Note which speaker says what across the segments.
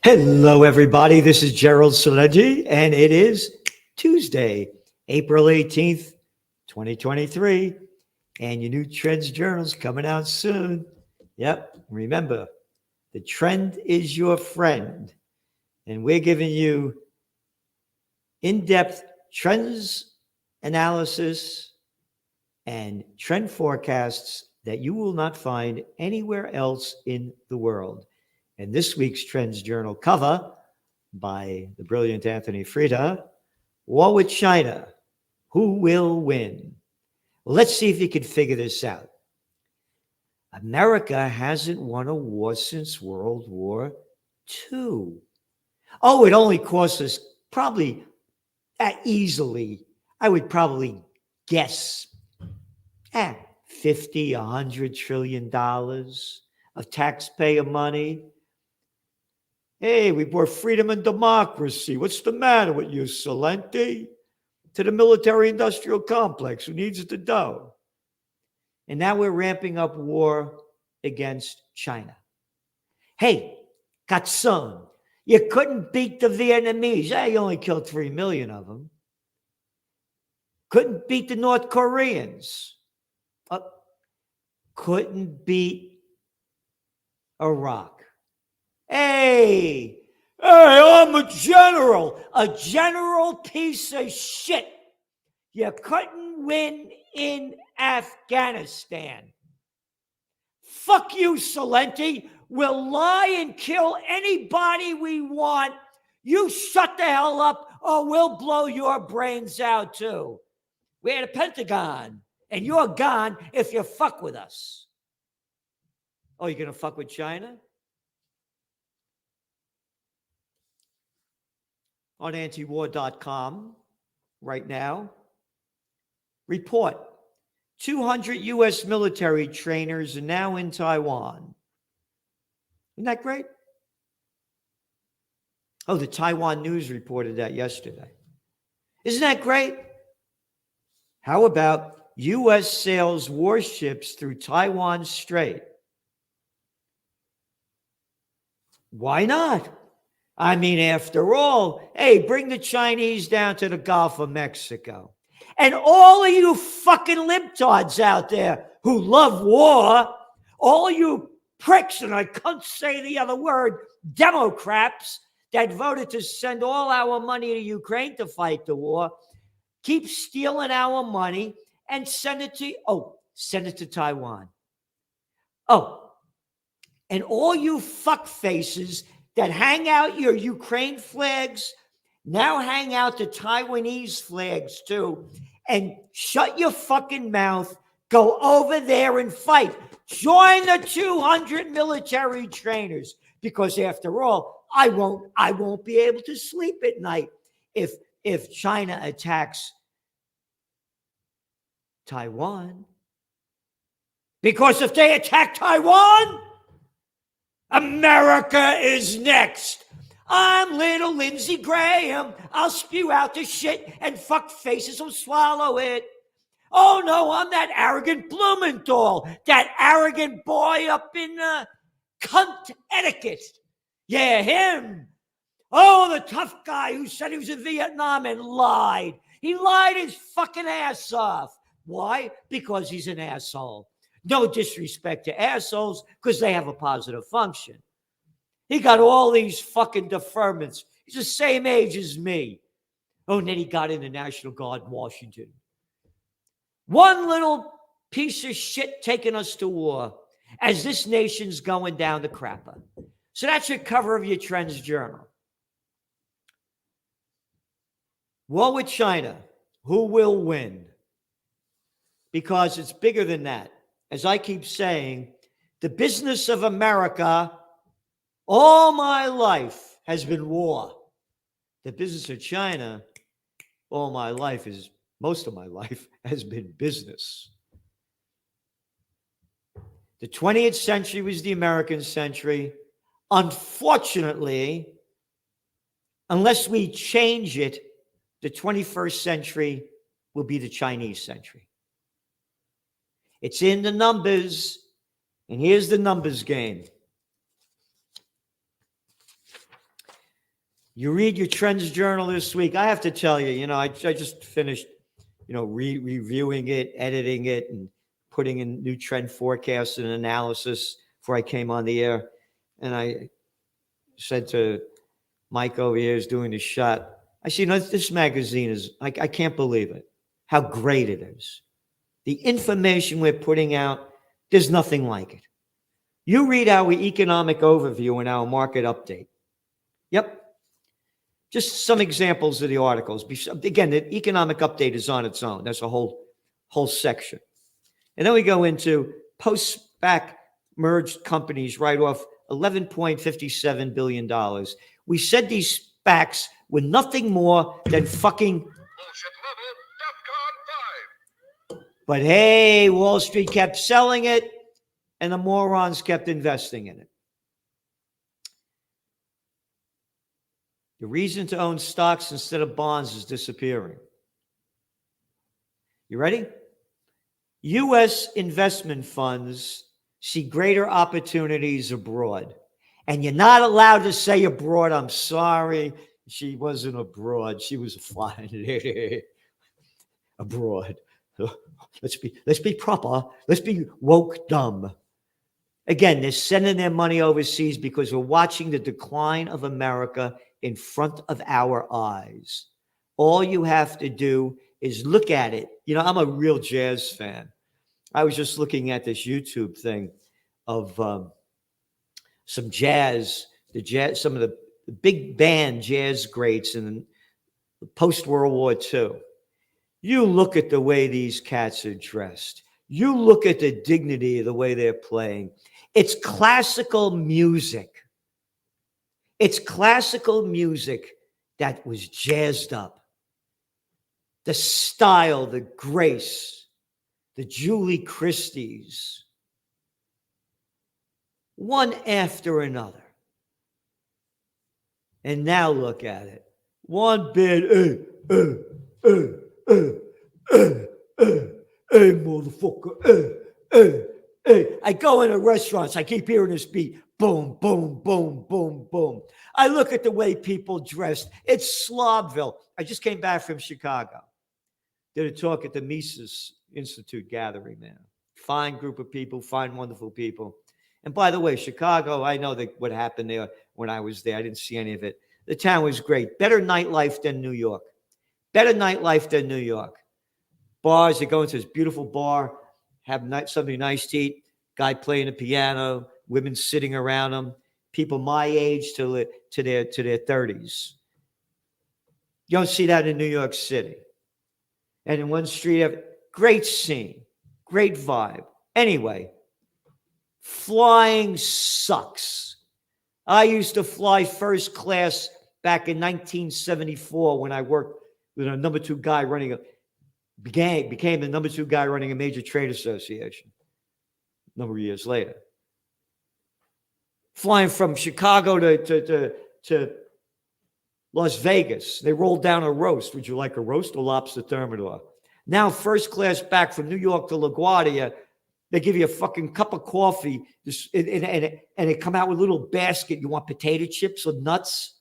Speaker 1: Hello, everybody. This is Gerald Celegi, and it is Tuesday, April 18th, 2023. And your new Trends Journal's coming out soon. Yep. Remember, the trend is your friend. And we're giving you in depth trends analysis and trend forecasts that you will not find anywhere else in the world. And this week's Trends Journal cover by the brilliant Anthony Frida, War with China, who will win? Let's see if you can figure this out. America hasn't won a war since World War II. Oh, it only cost us probably easily, I would probably guess, 50, $100 trillion of taxpayer money. Hey, we brought freedom and democracy. What's the matter with you, Celente? To the military-industrial complex, who needs the dough? And now we're ramping up war against China. Hey, Katsun, you couldn't beat the Vietnamese. You only killed 3 million of them. Couldn't beat the North Koreans. Couldn't beat Iraq. Hey, I'm a general piece of shit. You couldn't win in Afghanistan. Fuck you, Celente. We'll lie and kill anybody we want. You shut the hell up or we'll blow your brains out too. We're at the Pentagon and you're gone if you fuck with us. Oh, you're going to fuck with China? On antiwar.com right now, report 200 U.S. military trainers are now in Taiwan. Isn't that great? Oh, the Taiwan News reported that yesterday. Isn't that great? How about U.S. sails warships through Taiwan Strait? Why not? I mean, after all, hey, bring the Chinese down to the Gulf of Mexico. And all of you fucking libtards out there who love war, all you pricks, and I can't say the other word, Democrats that voted to send all our money to Ukraine to fight the war, keep stealing our money and send it to Taiwan. Oh, and all you fuck faces that hang out your Ukraine flags, now hang out the Taiwanese flags too, and shut your fucking mouth, go over there and fight. Join the 200 military trainers, because after all, I won't be able to sleep at night if China attacks Taiwan. Because if they attack Taiwan, America is next. I'm little Lindsey Graham. I'll spew out the shit and fuck faces will swallow it. Oh no, I'm that arrogant Blumenthal, that arrogant boy up in cunt etiquette. Yeah, him. Oh, the tough guy who said he was in Vietnam and lied. He lied his fucking ass off. Why? Because he's an asshole. No disrespect to assholes, because they have a positive function. He got all these fucking deferments. He's the same age as me. Oh, and then he got in the National Guard in Washington. One little piece of shit taking us to war as this nation's going down the crapper. So that's your cover of your Trends Journal. War with China. Who will win? Because it's bigger than that. As I keep saying, the business of America all my life has been war. The business of China all my life most of my life has been business. The 20th century was the American century. Unfortunately, unless we change it, the 21st century will be the Chinese century. It's in the numbers, and here's the numbers game. You read your Trends Journal this week. I have to tell you, I just finished, reviewing it, editing it, and putting in new trend forecasts and analysis before I came on the air. And I said to Mike over here, who's doing the shot, I said, this magazine is, I can't believe it, how great it is. The information we're putting out, there's nothing like it. You read our economic overview and our market update. Yep. Just some examples of the articles. Again, the economic update is on its own. That's a whole section. And then we go into post-SPAC merged companies write off $11.57 billion. We said these SPACs were nothing more than fucking... But hey, Wall Street kept selling it, and the morons kept investing in it. The reason to own stocks instead of bonds is disappearing. You ready? U.S. investment funds see greater opportunities abroad. And you're not allowed to say abroad, I'm sorry, she wasn't abroad. She was flying abroad. Let's be proper. Let's be woke dumb. Again, they're sending their money overseas because we're watching the decline of America in front of our eyes. All you have to do is look at it. I'm a real jazz fan. I was just looking at this YouTube thing of some jazz, some of the big band jazz greats in post-World War II. You look at the way these cats are dressed. You look at the dignity of the way they're playing. It's classical music. It's classical music that was jazzed up. The style, the grace, the Julie Christies. One after another. And now look at it. One bit, hey, motherfucker, hey. I go into restaurants, I keep hearing this beat. Boom, boom, boom, boom, boom. I look at the way people dress. It's Slobville. I just came back from Chicago. Did a talk at the Mises Institute gathering there. Fine group of people, fine, wonderful people. And by the way, Chicago, I know what happened there when I was there. I didn't see any of it. The town was great. Better nightlife than New York. Better nightlife than New York. Bars, you go into this beautiful bar, have something nice to eat, guy playing the piano, women sitting around him, people my age to their 30s. You don't see that in New York City. And in one street, great scene, great vibe. Anyway, flying sucks. I used to fly first class back in 1974 when I worked with a number two guy became the number two guy running a major trade association a number of years later. Flying from Chicago to Las Vegas. They rolled down a roast. Would you like a roast or lobster thermidor? Now, first class back from New York to LaGuardia, they give you a fucking cup of coffee and they come out with a little basket. You want potato chips or nuts?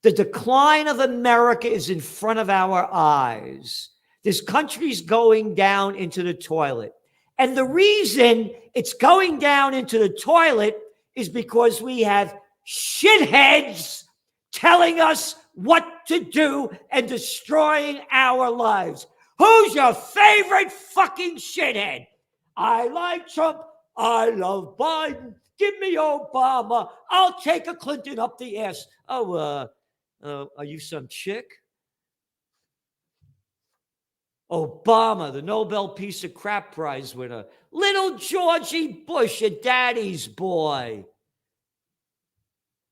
Speaker 1: The decline of America is in front of our eyes. This country's going down into the toilet. And the reason it's going down into the toilet is because we have shitheads telling us what to do and destroying our lives. Who's your favorite fucking shithead? I like Trump. I love Biden. Give me Obama. I'll take a Clinton up the ass. Are you some chick? Obama, the Nobel Peace of Crap Prize winner. Little Georgie Bush, your daddy's boy.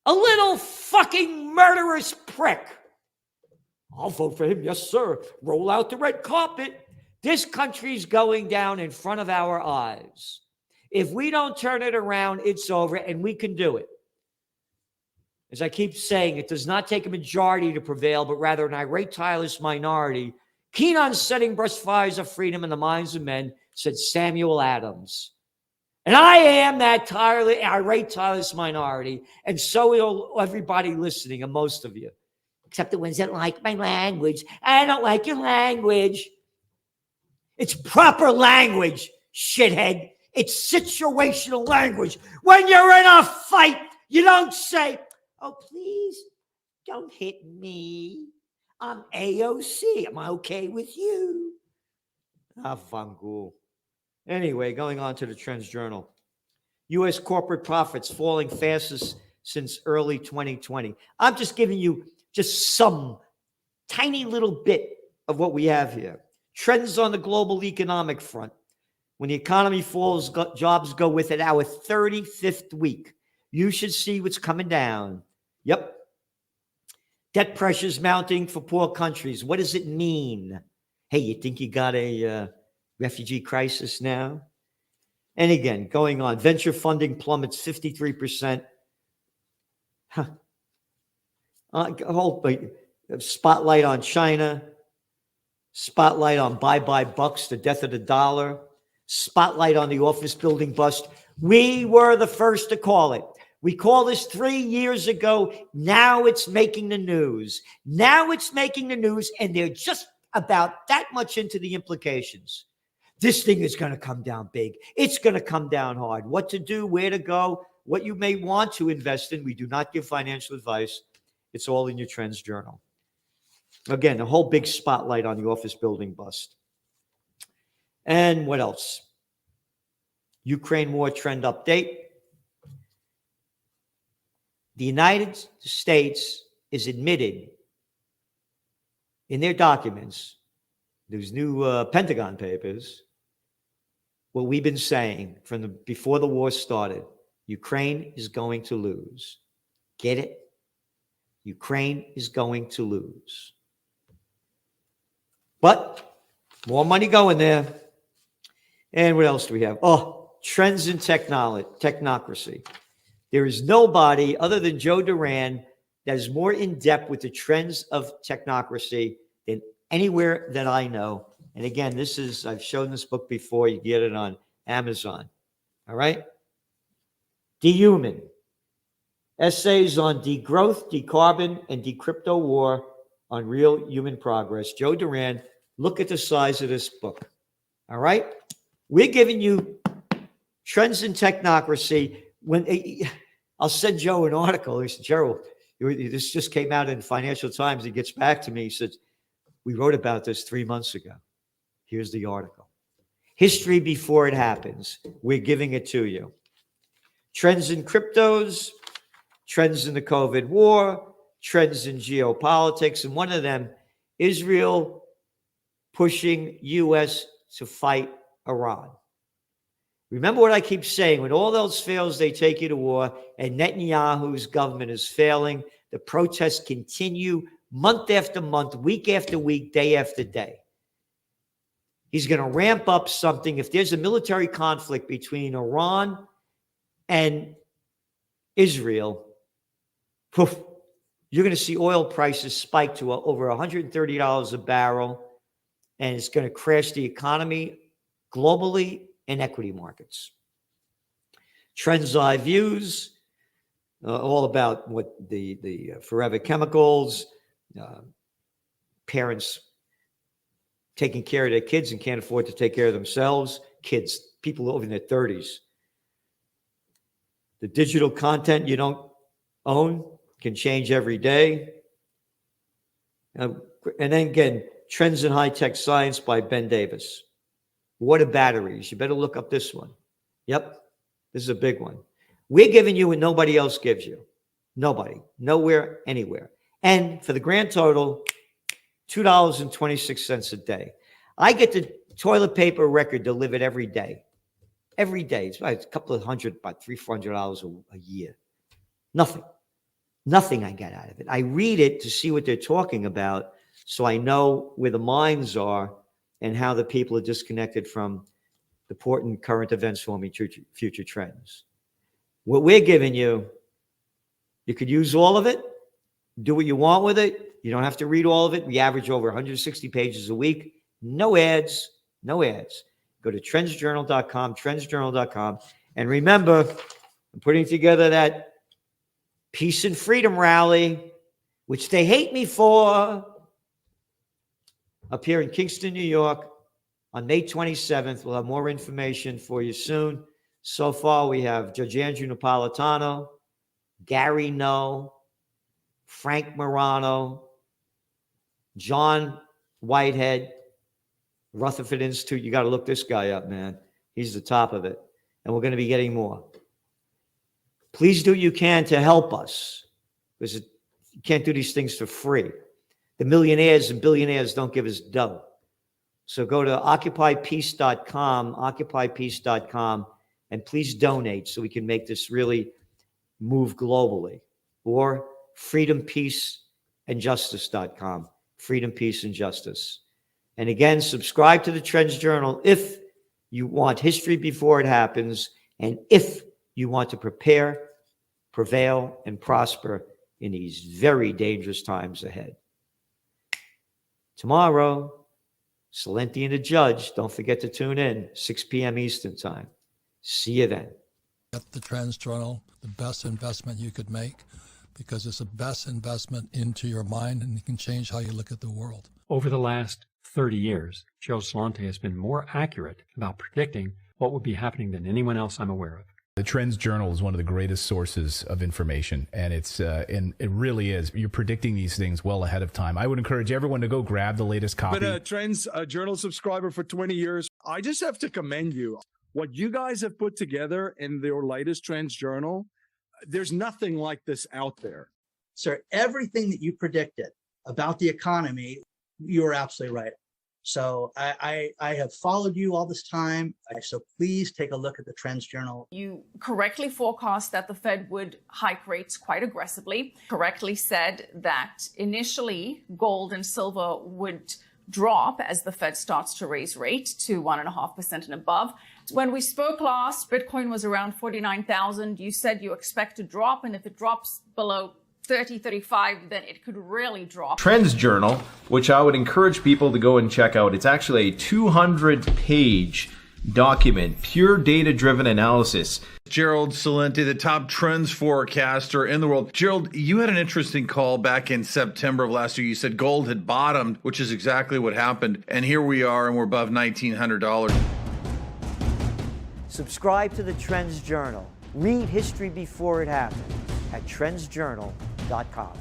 Speaker 1: A little fucking murderous prick. I'll vote for him, yes, sir. Roll out the red carpet. This country's going down in front of our eyes. If we don't turn it around, it's over, and we can do it. As I keep saying, it does not take a majority to prevail, but rather an irate, tireless minority, keen on setting brush fires of freedom in the minds of men, said Samuel Adams. And I am that irate, tireless minority. And so will everybody listening, and most of you, except the ones that like my language. I don't like your language. It's proper language, shithead. It's situational language. When you're in a fight, you don't say, oh, please don't hit me. I'm AOC. Am I okay with you? Vangul. Anyway, going on to the Trends Journal. U.S. corporate profits falling fastest since early 2020. I'm just giving you just some tiny little bit of what we have here. Trends on the global economic front. When the economy falls, jobs go with it. Our 35th week. You should see what's coming down. Yep. Debt pressures mounting for poor countries. What does it mean? Hey, you think you got a refugee crisis now? And again, going on, venture funding plummets 53%. Spotlight on China. Spotlight on bye-bye bucks, the death of the dollar. Spotlight on the office building bust. We were the first to call it. We called this 3 years ago. Now it's making the news. Now it's making the news, and they're just about that much into the implications. This thing is going to come down big. It's going to come down hard. What to do, where to go, what you may want to invest in. We do not give financial advice. It's all in your Trends Journal. Again, a whole big spotlight on the office building bust. And what else? Ukraine war trend update. The United States is admitted in their documents, those new Pentagon papers, what we've been saying from before the war started. Ukraine is going to lose. Get it? Ukraine is going to lose. But more money going there. And what else do we have? Oh, trends in technocracy. There is nobody other than Joe Duran that is more in depth with the trends of technocracy than anywhere that I know. And again, I've shown this book before. You get it on Amazon. All right? Dehuman. Essays on degrowth, decarbon, and decrypto war on real human progress. Joe Duran, look at the size of this book. All right? We're giving you trends in technocracy. I'll send Joe an article. He said, Gerald, this just came out in Financial Times. He gets back to me. He says, we wrote about this 3 months ago. Here's the article. History before it happens. We're giving it to you. Trends in cryptos, trends in the COVID war, trends in geopolitics. And one of them, Israel pushing U.S. to fight Iran. Remember what I keep saying, when all else fails, they take you to war, and Netanyahu's government is failing. The protests continue month after month, week after week, day after day. He's going to ramp up something. If there's a military conflict between Iran and Israel, poof, you're going to see oil prices spike to over $130 a barrel, and it's going to crash the economy globally and equity markets. Trends I views, all about what the forever chemicals, parents taking care of their kids and can't afford to take care of themselves, kids, people over in their 30s. The digital content you don't own can change every day. And then again, Trends in High-Tech Science by Ben Davis. What are batteries? You better look up this one. Yep, this is a big one. We're giving you what nobody else gives you. Nobody, nowhere, anywhere. And for the grand total, $2.26 a day. I get the toilet paper record delivered every day. Every day. It's about a couple of hundred, about $300-400 a year. Nothing I get out of it. I read it to see what they're talking about so I know where the minds are and how the people are disconnected from the important current events forming future trends. What we're giving you, you could use all of it, do what you want with it. You don't have to read all of it. We average over 160 pages a week. No ads, no ads. Go to trendsjournal.com, trendsjournal.com, And remember, I'm putting together that Peace and Freedom rally, which they hate me for, up here in Kingston, New York, on May 27th. We'll have more information for you soon. So far, we have Judge Andrew Napolitano, Gary No, Frank Morano, John Whitehead, Rutherford Institute. You got to look this guy up, man. He's the top of it. And we're going to be getting more. Please do what you can to help us, because you can't do these things for free. The millionaires and billionaires don't give us dough. So go to occupypeace.com, and please donate so we can make this really move globally. Or freedompeaceandjustice.com, Freedom, Peace, and Justice. And again, subscribe to the Trends Journal if you want history before it happens, and if you want to prepare, prevail, and prosper in these very dangerous times ahead. Tomorrow, Celente and the Judge. Don't forget to tune in, 6 p.m. Eastern Time. See you then.
Speaker 2: At the Trends Journal, the best investment you could make, because it's the best investment into your mind, and it can change how you look at the world.
Speaker 3: Over the last 30 years, Gerald Celente has been more accurate about predicting what would be happening than anyone else I'm aware of.
Speaker 4: The Trends Journal is one of the greatest sources of information, and and it really is. You're predicting these things well ahead of time. I would encourage everyone to go grab the latest copy.
Speaker 5: Been a Trends Journal subscriber for 20 years. I just have to commend you. What you guys have put together in your latest Trends Journal, there's nothing like this out there.
Speaker 6: Sir, everything that you predicted about the economy, you were absolutely right. So I have followed you all this time. So please take a look at the Trends Journal.
Speaker 7: You correctly forecast that the Fed would hike rates quite aggressively, correctly said that initially gold and silver would drop as the Fed starts to raise rate to 1.5% and above. When we spoke last, Bitcoin was around 49,000. You said you expect to drop, and if it drops below 30, 35, then it could really drop.
Speaker 8: Trends Journal, which I would encourage people to go and check out. It's actually a 200-page document, pure data-driven analysis.
Speaker 9: Gerald Celente, the top trends forecaster in the world. Gerald, you had an interesting call back in September of last year. You said gold had bottomed, which is exactly what happened. And here we are, and we're above $1,900.
Speaker 1: Subscribe to the Trends Journal. Read history before it happens at trendsjournal.com.